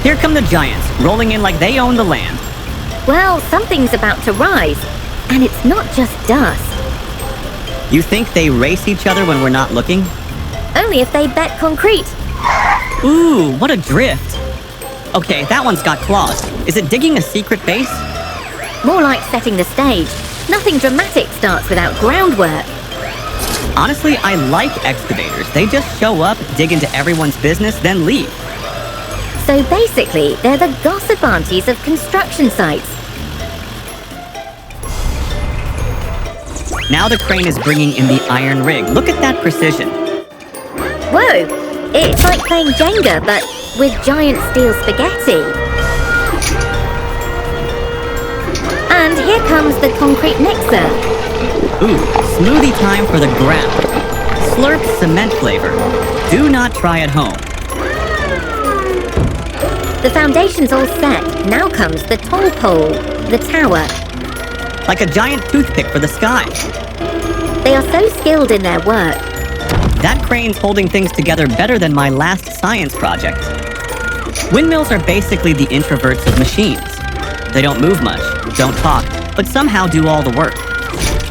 Here come the giants, rolling in like they own the land. Well, something's about to rise, and it's not just dust. You think they race each other when we're not looking? Only if they bet concrete. Ooh, what a drift. Okay, that one's got claws. Is it digging a secret base? More like setting the stage. Nothing dramatic starts without groundwork. Honestly, I like excavators. They just show up, dig into everyone's business, then leave. So basically, they're the gossip aunties of construction sites. Now the crane is bringing in the iron rig. Look at that precision. Whoa! It's like playing Jenga, but with giant steel spaghetti. And here comes the concrete mixer. Ooh, smoothie time for the ground. Slurp cement flavor. Do not try at home. The foundation's all set. Now comes the tall pole, the tower. Like a giant toothpick for the sky. They are so skilled in their work. That crane's holding things together better than my last science project. Windmills are basically the introverts of machines. They don't move much, don't talk, but somehow do all the work.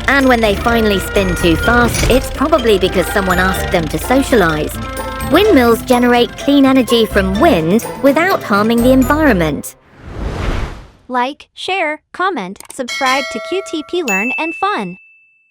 And when they finally spin too fast, it's probably because someone asked them to socialize. Windmills generate clean energy from wind without harming the environment. Like, share, comment, subscribe to QTP Learn and Fun.